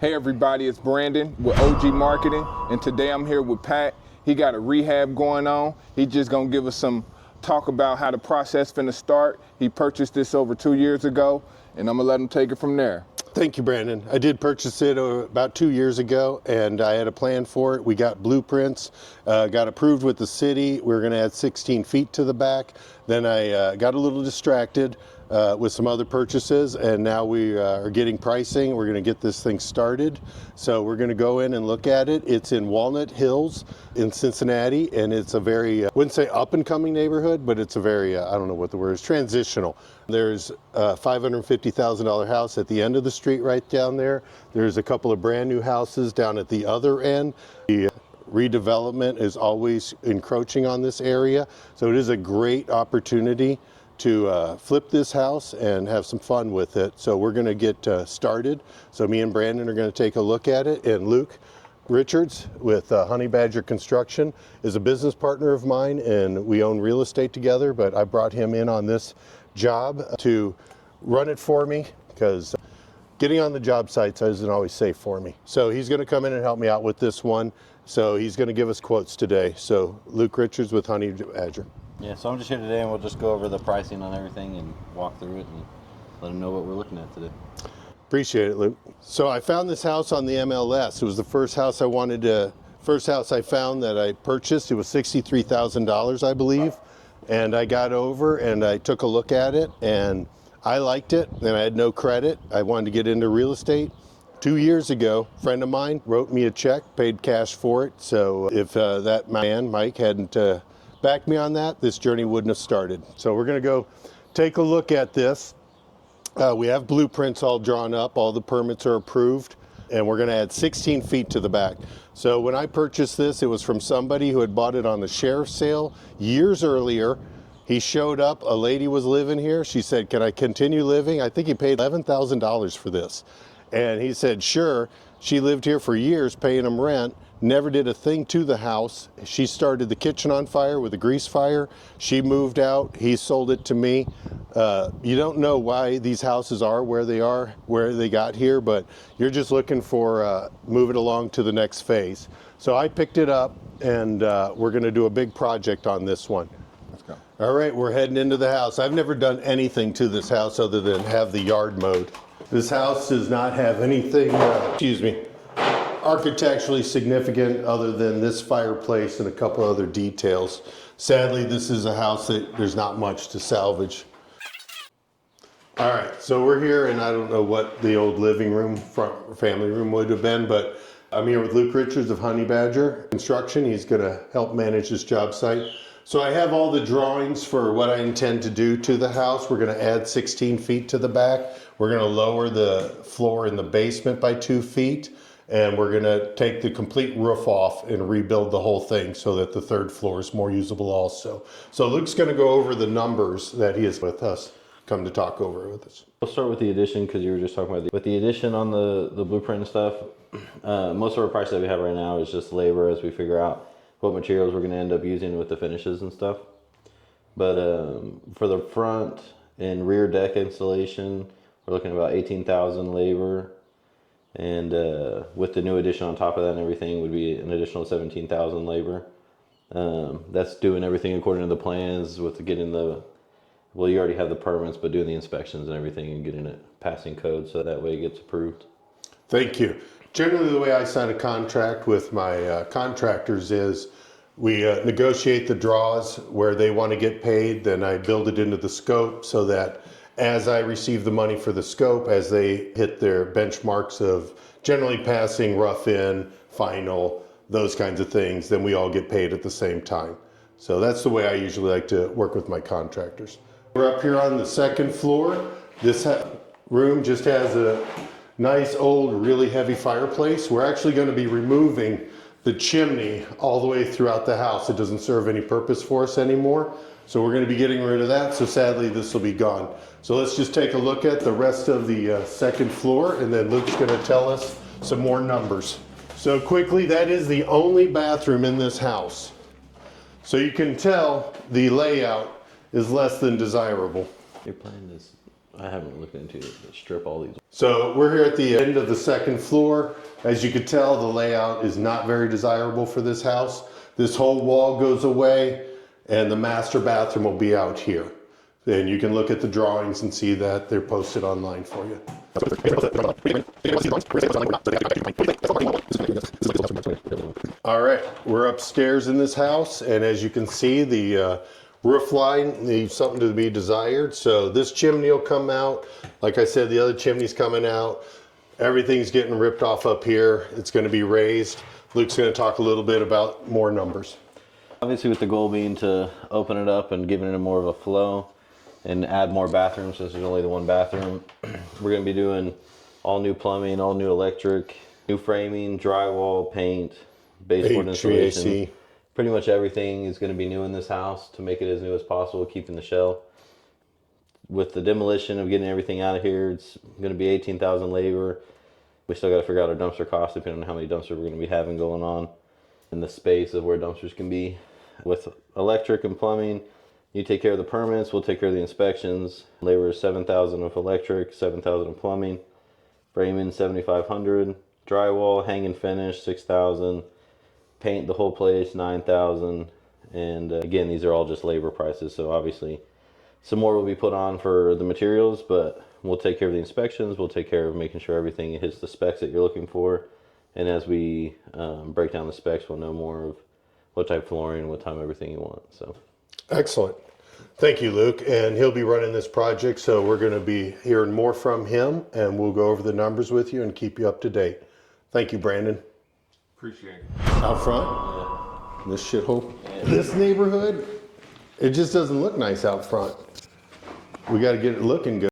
Hey everybody, it's Brandon with OG Marketing, and today I'm here with Pat. He got a rehab going on. He just gonna give us some talk about how the process finna start. He purchased this over 2 years ago, and I'm gonna let him take it from there. Thank you, Brandon. I did purchase it about 2 years ago, and I had a plan for it. We got blueprints, got approved with the city. We were going to add 16 feet to the back. Then I got a little distracted with some other purchases, and now we are getting pricing. We're going to get this thing started. So we're going to go in and look at it. It's in Walnut Hills in Cincinnati, and it's a very, I wouldn't say up and coming neighborhood, but it's a very, I don't know what the word is, transitional. There's a $550,000 house at the end of the street right down there. There's a couple of brand new houses down at the other end. The redevelopment is always encroaching on this area, so it is a great opportunity to flip this house and have some fun with it. So we're going to get started. So me and Brandon are going to take a look at it, and Luke Richards with Honey Badger Construction is a business partner of mine, and we own real estate together, but I brought him in on this job to run it for me because getting on the job sites isn't always safe for me. So he's going to come in and help me out with this one. So he's going to give us quotes today. So Luke Richards with Honey Badger. Yeah, so I'm just here today, and we'll just go over the pricing on everything and walk through it and let them know what we're looking at today. Appreciate it, Luke. So I found this house on the MLS. It was the first house I found that I purchased. It was $63,000, I believe. And I got over and I took a look at it, and I liked it, and I had no credit. I wanted to get into real estate. 2 years ago, a friend of mine wrote me a check, paid cash for it. So if that man, Mike, hadn't backed me on that, this journey wouldn't have started. So we're gonna go take a look at this. We have blueprints all drawn up, all the permits are approved, and we're gonna add 16 feet to the back. So when I purchased this, it was from somebody who had bought it on the sheriff's sale years earlier. He showed up, a lady was living here. She said, "Can I continue living?" I think he paid $11,000 for this. And he said, sure. She lived here for years paying him rent, never did a thing to the house. She started the kitchen on fire with a grease fire. She moved out, he sold it to me. You don't know why these houses are, where they got here, but you're just looking for move it along to the next phase. So I picked it up, and we're gonna do a big project on this one. Let's go. All right, we're heading into the house. I've never done anything to this house other than have the yard mowed. This house does not have anything, architecturally significant other than this fireplace and a couple other details. Sadly, this is a house that there's not much to salvage. All right, so we're here, and I don't know what the old living room, front family room would have been, but I'm here with Luke Richards of Honey Badger Construction. He's gonna help manage this job site. So I have all the drawings for what I intend to do to the house. We're gonna add 16 feet to the back. We're gonna lower the floor in the basement by 2 feet. And we're gonna take the complete roof off and rebuild the whole thing so that the third floor is more usable also. So Luke's gonna go over the numbers that he is with us, come to talk over with us. We'll start with the addition, because you were just talking about with the addition on the blueprint and stuff. Most of our price that we have right now is just labor as we figure out what materials we're gonna end up using with the finishes and stuff. But for the front and rear deck installation, we're looking at about 18,000 labor. And with the new addition on top of that and everything would be an additional 17,000 labor. That's doing everything according to the plans with getting well, you already have the permits, but doing the inspections and everything and getting it passing code so that way it gets approved. Thank you. Generally, the way I sign a contract with my contractors is we negotiate the draws where they want to get paid, then I build it into the scope so that as I receive the money for the scope, as they hit their benchmarks of generally passing, rough in, final, those kinds of things, then we all get paid at the same time. So that's the way I usually like to work with my contractors. We're up here on the second floor. This room just has a nice old, really heavy fireplace. We're actually going to be removing the chimney all the way throughout the house. It doesn't serve any purpose for us anymore. So we're going to be getting rid of that, so sadly this will be gone. So let's just take a look at the rest of the second floor, and then Luke's going to tell us some more numbers. So quickly, that is the only bathroom in this house. So you can tell the layout is less than desirable. Your plan is I haven't looked into it, but strip all these. So we're here at the end of the second floor. As you could tell, the layout is not very desirable for this house. This whole wall goes away and the master bathroom will be out here. And you can look at the drawings and see that they're posted online for you. All right, we're upstairs in this house, and as you can see, the roof line leaves something to be desired. So this chimney will come out. Like I said, the other chimney's coming out. Everything's getting ripped off up here. It's going to be raised. Luke's going to talk a little bit about more numbers. Obviously, with the goal being to open it up and giving it more of a flow and add more bathrooms, since there's only the one bathroom. We're going to be doing all new plumbing, all new electric, new framing, drywall, paint, baseboard installation. Pretty much everything is going to be new in this house to make it as new as possible, keeping the shell. With the demolition of getting everything out of here, it's going to be $18,000 labor. We still got to figure out our dumpster cost depending on how many dumpsters we're going to be having going on and the space of where dumpsters can be. With electric and plumbing, you take care of the permits, we'll take care of the inspections. Labor is $7,000 with electric, $7,000 in plumbing. Framing $7,500. Drywall, hang and finish $6,000. Paint the whole place $9,000. And again, these are all just labor prices, so obviously some more will be put on for the materials, but we'll take care of the inspections, we'll take care of making sure everything hits the specs that you're looking for. And as we break down the specs, we'll know more of what type of flooring, what type of everything you want. So, excellent. Thank you, Luke. And he'll be running this project, so we're going to be hearing more from him, and we'll go over the numbers with you and keep you up to date. Thank you, Brandon. Appreciate it. Out front, this shithole. This neighborhood, it just doesn't look nice out front. We got to get it looking good.